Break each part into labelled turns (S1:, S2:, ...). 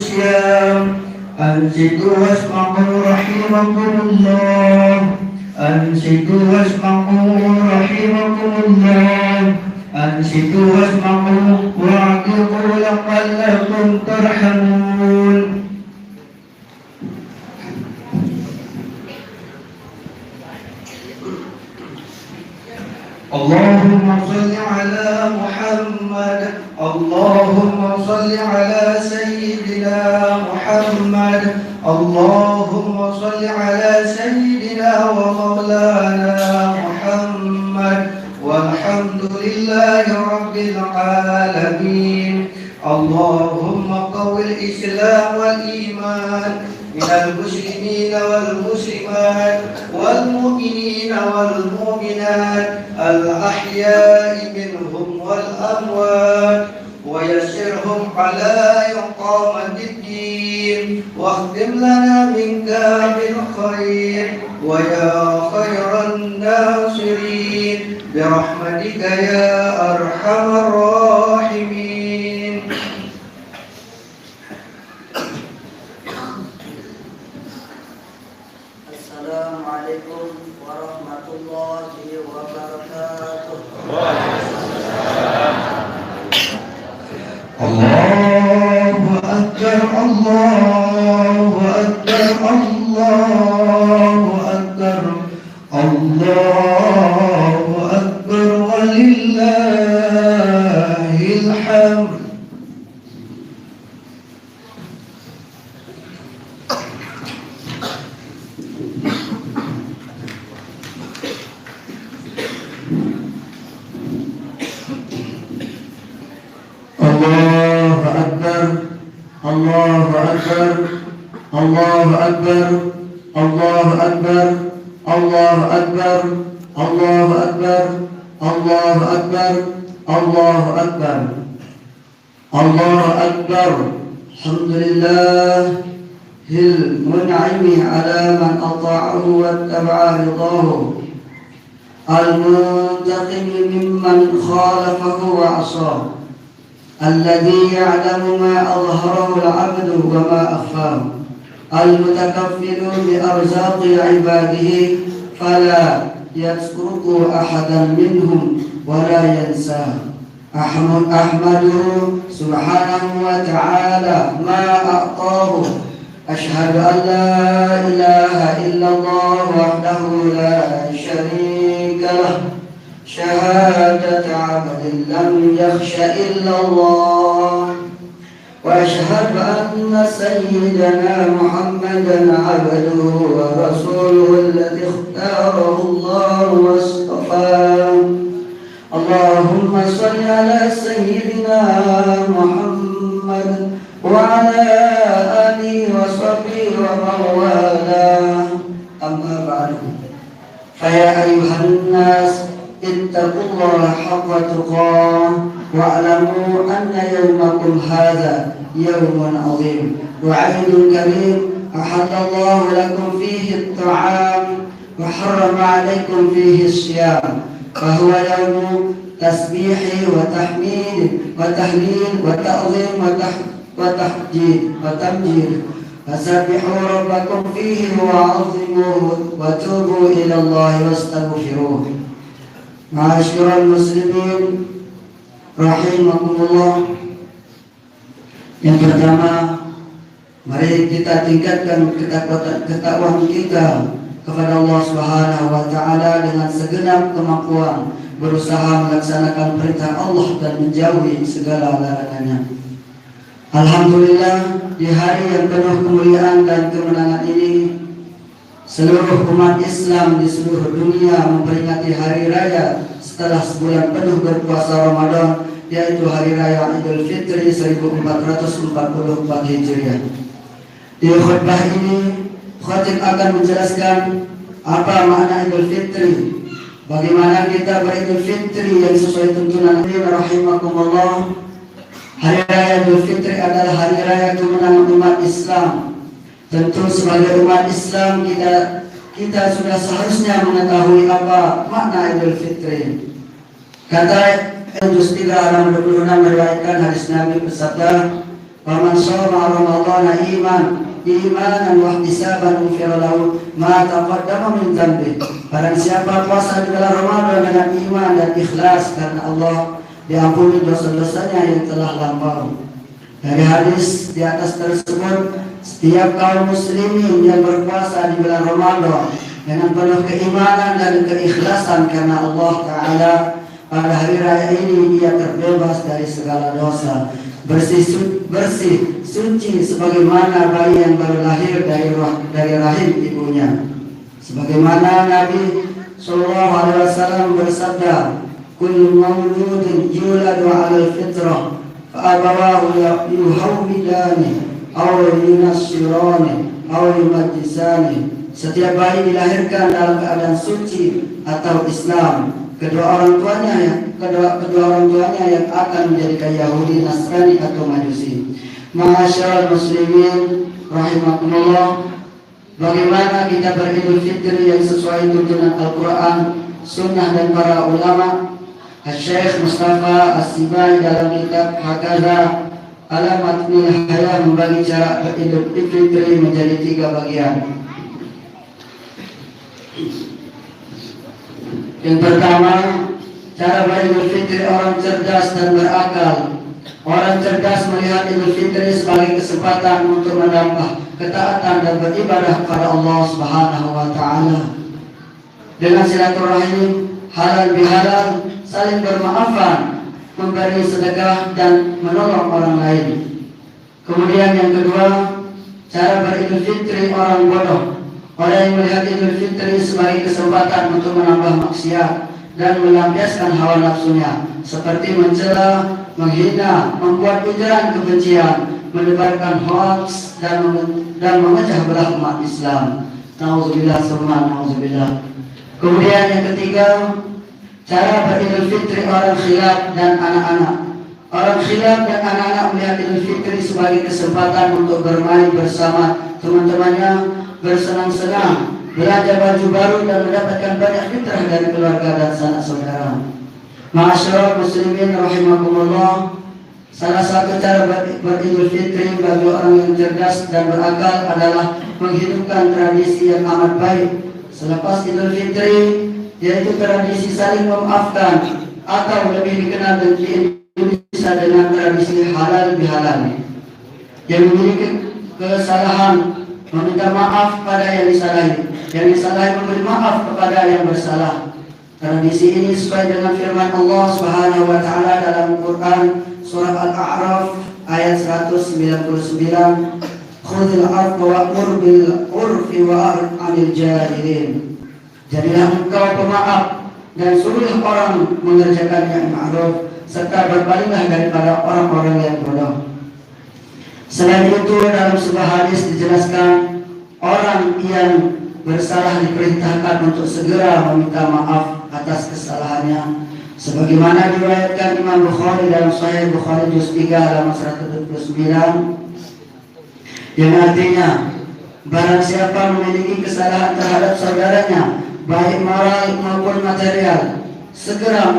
S1: الصيام أنصتوا واسمعوا رحمكم الله أنصتوا واسمعوا رحمكم الله أنصتوا واسمعوا واعتقوا لعلكم ترحمون. اللهم صل على محمد اللهم صل على سيدنا محمد اللهم صل على سيدنا ومولانا محمد والحمد لله رب العالمين. اللهم قو الإسلام والإيمان من المسلمين والمسلمات والمؤمنين والمؤمنات الأحياء منهم والأموات ويسرهم على إقامة الدين واختم لنا منك بالخير ويا خير الناصرين برحمتك يا أرحم الراحمين.
S2: Assalamualaikum warahmatullahi wabarakatuh.
S1: Allahu Akbar Allahu Akbar Allahu Akbar Allahu Akbar walillahil hamd. Allahu Akbar Allahu Akbar Allahu Akbar Allahu Akbar Allahu Akbar Allahu Akbar Allahu Akbar Allahu Akbar Allahu Akbar. Alhamdulillahil mun'imi ala man ata'ahu wattaba'a ridahu al-muntaqimi mimman khalafahu wa 'asahu الذي يعلم ما أظهره العبد وما أخفاه المتكفل بأرزاق عباده فلا يترك أحدا منهم ولا ينساه. أحمده سبحانه وتعالى ما أعطاه. أشهد أن لا إله إلا الله وحده لا شريك له شهادة عبد لم يخش إلا الله وأشهد أن سيدنا محمدا عبده ورسوله الذي اختاره الله واصطفاه. اللهم صل على سيدنا محمد وعلى آله وصحبه ومن والاه. أما بعد فيا أيها الناس اتقوا الله حق تقاه واعلموا أن يومكم هذا يوم عظيم وعيد كريم أحل الله لكم فيه الطعام وحرم عليكم فيه الصيام فهو يوم تسبيح وتحميد وتهليل وتعظيم وتمجيد فسبحوا ربكم فيه وعظموه وتوبوا إلى الله واستغفروه. Ma'asyiral muslimin rahimakumullah. Yang pertama, mari kita tingkatkan ketakwaan kita kepada Allah Subhanahu wa taala dengan segenap kemampuan, berusaha melaksanakan perintah Allah dan menjauhi segala larangannya. Alhamdulillah, di hari yang penuh kemuliaan dan kemenangan ini, seluruh umat Islam di seluruh dunia memperingati hari raya setelah sebulan penuh berpuasa Ramadan, yaitu hari raya Idul Fitri 1444 Hijriah. Di khutbah ini, khatib akan menjelaskan apa makna Idul Fitri, bagaimana kita beridul fitri yang sesuai tuntunan Allah. Rahimakumullah. Hari raya Idul Fitri adalah hari raya kemenangan umat Islam. Tentu sebagai umat Islam kita sudah seharusnya mengetahui apa makna Idul Fitri. Kata Juz 3 halaman 26 meriwayatkan hadis Nabi bersabda, Faman shoma ramadhana imanan wa ihtisaban ghufira lahu ma taqaddama min dhanbi. Barang siapa puasa di bulan Ramadan dengan iman dan ikhlas karena Allah, diampuni dosa-dosanya yang telah lampau. Dari hadis di atas tersebut, setiap kaum muslimin yang berpuasa di bulan Ramadan dengan penuh keimanan dan keikhlasan karena Allah Ta'ala, pada hari raya ini ia terbebas dari segala dosa, bersih suci sebagaimana bayi yang baru lahir dari rahim ibunya. Sebagaimana Nabi Sallallahu Alaihi Wasallam bersabda, "Kullu mauludin yuladu 'alal fitrah, fa abawahu yuhawwidani aw yunassirani aw yumajjisani." Setiap bayi dilahirkan dalam keadaan suci atau Islam, kedua orang tuanya yang akan menjadikan Yahudi, Nasrani atau Majusi. Ma'asyiral muslimin rahimakumullah, bagaimana kita beridul fitri yang sesuai tuntunan Al-Quran, Sunnah dan para ulama? Syekh Mustafa As-Sibai dalam kitab Hakaza Alamatnil Hayah membagi cara beridul fitri menjadi 3 bagian. Yang pertama, cara beridul fitri orang cerdas dan berakal. Orang cerdas melihat Idul Fitri sebagai kesempatan untuk menambah ketaatan dan beribadah kepada Allah Subhanahu wa Ta'ala. Dengan silaturahim, halal bihalal, saling bermaafan, memberi sedekah dan menolong orang lain. Kemudian yang kedua, cara beridul fitri orang bodoh. Orang yang melihat Idul Fitri sebagai kesempatan untuk menambah maksiat dan melampiaskan hawa nafsunya, seperti mencela, menghina, membuat ujaran kebencian, menebarkan hoax dan memecah belah umat Islam. Nauzubillah summa nauzubillah. Kemudian yang ketiga, cara beridul fitri orang khilaf dan anak-anak. Orang khilaf dan anak-anak melihat Idul Fitri sebagai kesempatan untuk bermain bersama teman-temannya, bersenang-senang, belanja baju baru dan mendapatkan banyak fitrah dari keluarga dan sanak saudara. Ma'asyiral muslimin rahimakumullah, salah satu cara beridul fitri bagi orang yang cerdas dan berakal adalah menghidupkan tradisi yang amat baik selepas Idul Fitri, yaitu tradisi saling memaafkan atau lebih dikenal di Indonesia dengan tradisi halal bihalal. Yang memiliki kesalahan meminta maaf pada yang disalahi, yang disalahi memberi maaf kepada yang bersalah. Tradisi ini sesuai dengan firman Allah Subhanahu wa Ta'ala dalam Quran surah Al-A'raf ayat 199, "Khudhil 'afwa wa'mur bil 'urfi wa'rid 'anil jahilin." Jadilah engkau pemaaf dan suruhlah orang mengerjakan yang ma'ruf, serta berpalinglah daripada orang-orang yang bodoh. Selain itu, dalam sebuah hadis dijelaskan orang yang bersalah diperintahkan untuk segera meminta maaf atas kesalahannya, sebagaimana diriwayatkan Imam Bukhari dalam Sahih Bukhari juz 3 halaman 179, yang artinya, barang siapa memiliki kesalahan terhadap saudaranya, baik moral maupun material, segera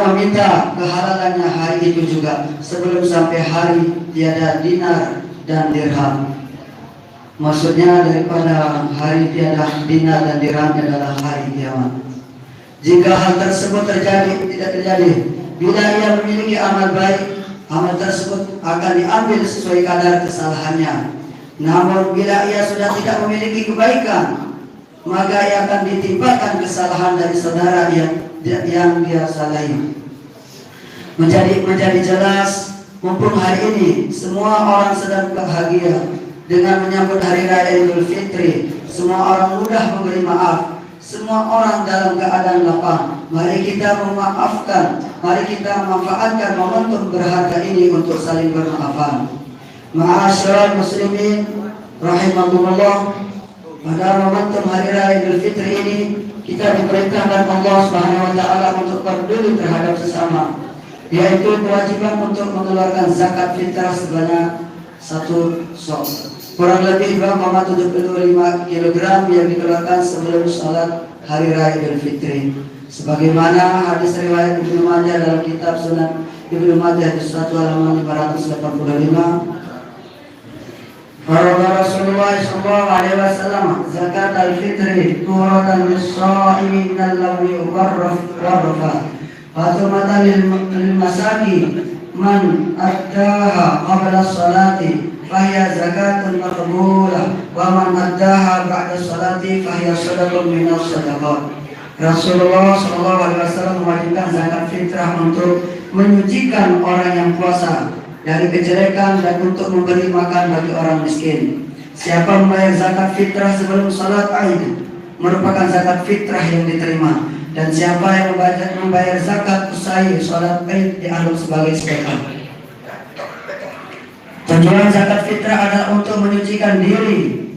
S1: meminta kehalalannya hari itu juga, sebelum sampai hari tiada dinar dan dirham. Maksudnya daripada hari tiada dinar dan dirham adalah hari kiamat. Jika hal tersebut tidak terjadi, bila ia memiliki amal baik, amal tersebut akan diambil sesuai kadar kesalahannya. Namun bila ia sudah tidak memiliki kebaikan, maka ia akan ditimpakan kesalahan dari saudara yang dia salahi. Menjadi jelas, mumpung hari ini semua orang sedang bahagia dengan menyambut hari raya Idul Fitri, semua orang mudah memberi maaf, semua orang dalam keadaan lapang. Mari kita memaafkan, mari kita memanfaatkan momentum berharga ini untuk saling bermaafan. Ma'asyiral muslimin rahimakumullah, pada momentum hari raya Idul Fitri ini kita diperintahkan Allah Subhanahu wa Ta'ala untuk peduli terhadap sesama, yaitu kewajiban untuk mengeluarkan zakat fitrah sebanyak 1 sok, kurang lebih 2,75 kg yang dikeluarkan sebelum sholat hari raya Idul Fitri, sebagaimana hadis riwayat Ibnu Majah dalam kitab Sunan Ibnu Majah juz 1 halaman 585. Qala Rasulullah sallallahu alaihi wasallam zakat al-fitri turatan lis-shaimi min al-lawi warrafa fatumatan lil masaki man addaha qabla as-salati fahiya zakatun maqbulah wa man addaha ba'da as-salati fahiya sadaqatun min as-sadaqat. Rasulullah sallallahu alaihi wasallam mewajibkan zakat fitrah untuk menyucikan orang yang puasa dari kejelekan dan untuk memberi makan bagi orang miskin. Siapa membayar zakat fitrah sebelum salat Aid merupakan zakat fitrah yang diterima, dan siapa yang membayar zakat usai salat Aid dianggap sebagai sedekah. Tujuan zakat fitrah adalah untuk menyucikan diri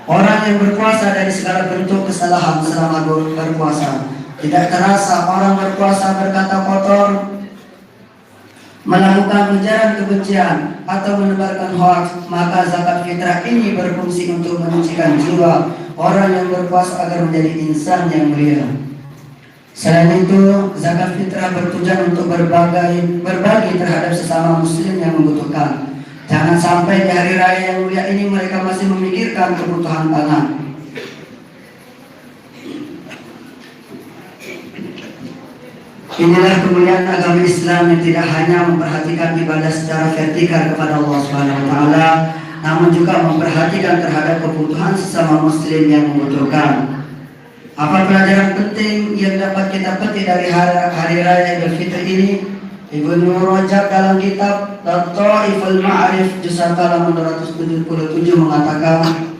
S1: orang yang berpuasa dari segala bentuk kesalahan selama berpuasa. Tidak terasa orang berpuasa berkata kotor, melakukan ujaran kebencian atau menebarkan hoaks, maka zakat fitrah ini berfungsi untuk menyucikan jiwa orang yang berpuasa agar menjadi insan yang mulia. Selain itu, zakat fitrah bertujuan untuk berbagi terhadap sesama muslim yang membutuhkan. Jangan sampai di hari raya yang mulia ini mereka masih memikirkan kebutuhan pangan. Inilah kemuliaan agama Islam yang tidak hanya memperhatikan ibadah secara vertikal kepada Allah Subhanahu wa taala, namun juga memperhatikan terhadap kebutuhan sesama muslim yang membutuhkan. Apa pelajaran penting yang dapat kita petik dari hari raya Idul Fitri ini? Ibnu Rajab dalam kitab Lataiful Ma'arif juz 1 halaman 277 mengatakan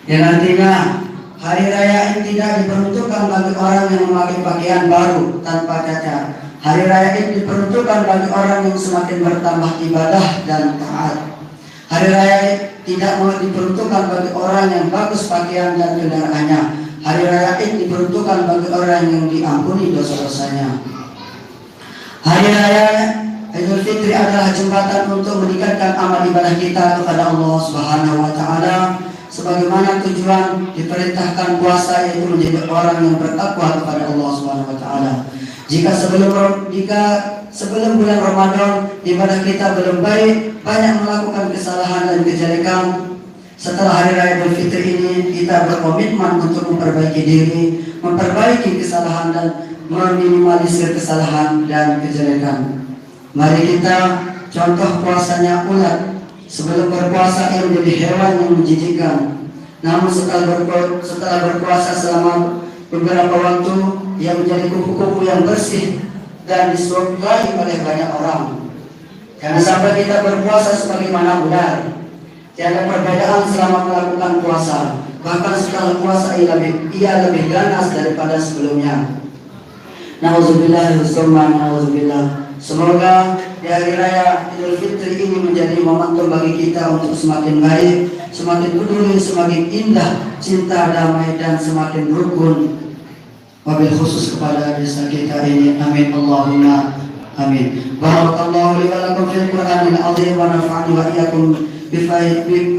S1: yang artinya hari raya ini tidak diperuntukkan bagi orang yang memakai pakaian baru tanpa cacat. Hari raya ini diperuntukkan bagi orang yang semakin bertambah ibadah dan taat. Hari raya tidak diperuntukkan bagi orang yang bagus pakaian dan kendaraannya. Hari raya ini diperuntukkan bagi orang yang diampuni dosa-dosanya. Hari raya Idul Fitri adalah jembatan untuk meningkatkan amal ibadah kita kepada Allah Subhanahu wa taala. Sebagaimana tujuan diperintahkan puasa, yaitu menjadi orang yang bertakwa kepada Allah Subhanahu wa taala. Jika sebelum bulan Ramadan ibadah kita belum baik, banyak melakukan kesalahan dan kejelekan, setelah hari raya Idul Fitri ini kita berkomitmen untuk memperbaiki diri, memperbaiki kesalahan dan meminimalisir kesalahan dan kejelekan. Mari kita contoh puasanya ulat. Sebelum berpuasa ia menjadi hewan yang menjijikkan. Namun setelah berpuasa selama beberapa waktu ia menjadi kupu-kupu yang bersih dan disukai oleh banyak orang. Jangan sampai kita berpuasa sebagaimana ular. Tiada perbedaan selama melakukan puasa. Bahkan setelah puasa ia lebih ganas daripada sebelumnya. Nauzubillah. Semoga di hari raya Idul Fitri ini menjadi momentum bagi kita untuk semakin baik, semakin peduli, semakin indah, cinta, damai, dan semakin rukun. Wabil khusus kepada desa kita ini. Amin Allahumma amin. Barakallahu li wa lakum fil Qur'anil azim wa nafa'ani wa iyyakum bi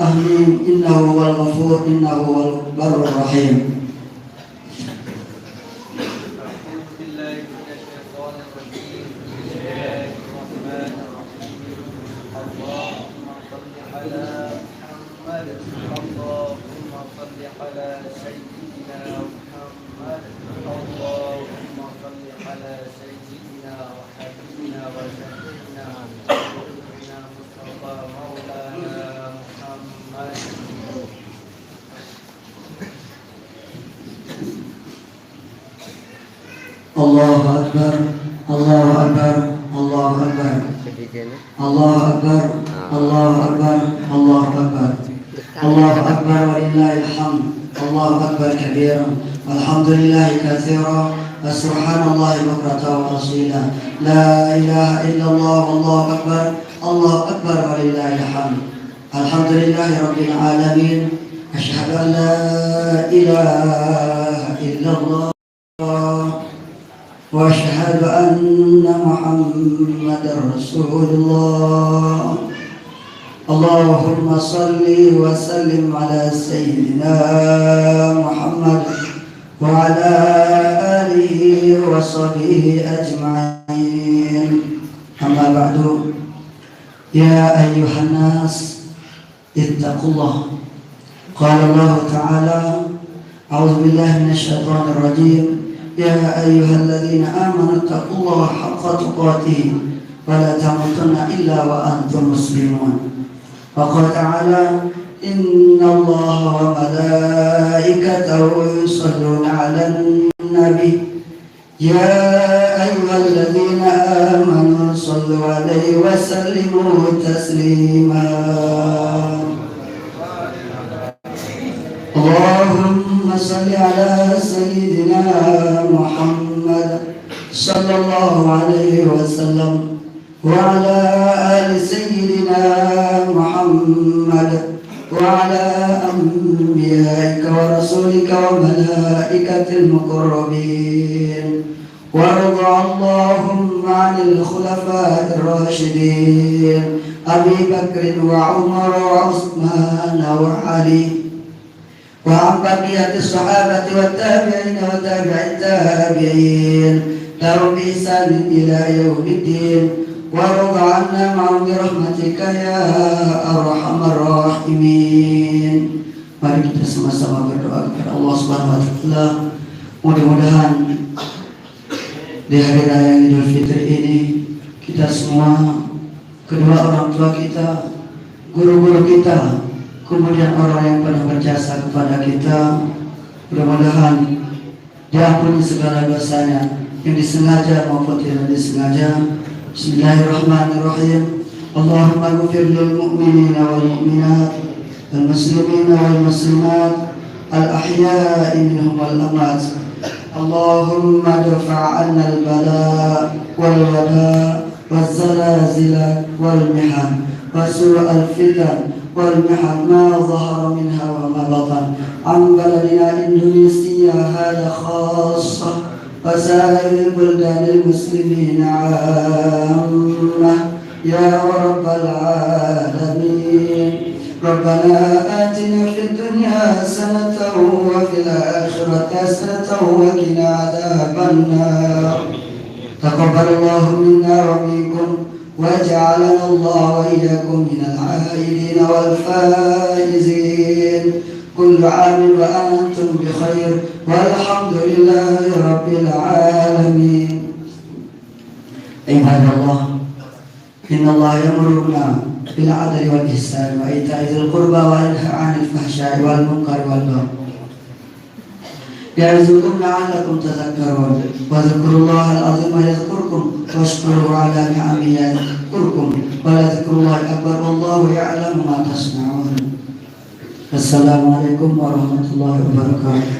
S1: ahmin innahu wal ghafur innahu wal barur rahim. Allahu Akbar, Allahu Akbar, Allahu Akbar, Allahu Akbar, Allahu Akbar, Allahu Akbar, Allahu Akbar walillahil hamd. Allahu Akbar kabiran, walhamdulillahi katsiran, wa subhanallahi bukratan wa asila. La ilaha illallah, Allahu Akbar, Allahu Akbar walillahil hamd. Alhamdulillahi rabbil alamin. Asyhadu an la ilaha illallah وأشهد أن محمدا رسول الله. اللهم صل وسلم على سيدنا محمد وعلى آل آله وصحبه أجمعين. أما بعد، يا أيها الناس اتقوا الله. قال الله تعالى: أعوذ بالله من الشيطان الرجيم. يا أيها الذين آمنوا اتقوا الله حق تقاته ولا تموتن إلا وأنتم مسلمون. وقال تعالى: إن الله وملائكته يصلون على النبي يا أيها الذين آمنوا صلوا عليه وسلموا تسليما. اللهم صل على سيدنا محمد صلى الله عليه وسلم وعلى آل سيدنا محمد وعلى أنبيائك ورسولك وملائكة المقربين. وارض اللهم عن الخلفاء الراشدين أبي بكر وعمر وعثمان وعلي، وعن بقية الصحابة والتابعين وتابع التابعين لهم بإحسان إلى يوم الدين. وارض عنا معهم برحمتك يا أرحم الراحمين. Mari kita sama-sama berdoa kepada Allah Subhanahu wa taala. Mudah-mudahan di hari raya Idul Fitri ini kita semua, kedua orang tua kita, guru-guru kita, kemudian orang yang pernah berjasa kepada kita, mudah-mudahan diampuni segala dosanya yang disengaja maupun tidak disengaja. Bismillahirrahmanirrahim. Allahumma ighfir lil mu'minina wal mu'minat wal muslimina wal muslimat al ahya'i minhum wal amwat. Allahumma irfa' 'anna al bala' wal wada' waz zalazil wal mihan wa su'al fitan والمحن ما ظهر منها وما بطن عن بلدنا إندونيسيا هذا خاصة وسائر البلدان المسلمين عامة يا رب العالمين. ربنا آتنا في الدنيا حسنة وفي الآخرة حسنة وقنا عذاب النار. تقبل الله منا ومنكم وجعلنا الله وإياكم من العائدين والفائزين. كل عام وأنتم بخير والحمد لله رب العالمين. عباد الله، إن الله يأمرنا بالعدل والإحسان وإيتاء ذي القربى وينهى عن الفحشاء والمنكر والبغي يعظكم لعلكم تذكرون. واذكروا الله العظيم يذكركم واشكروا على نعمه يذكركم ولذكر الله أكبر والله يعلم ما تصنعون. السلام عليكم ورحمة الله وبركاته.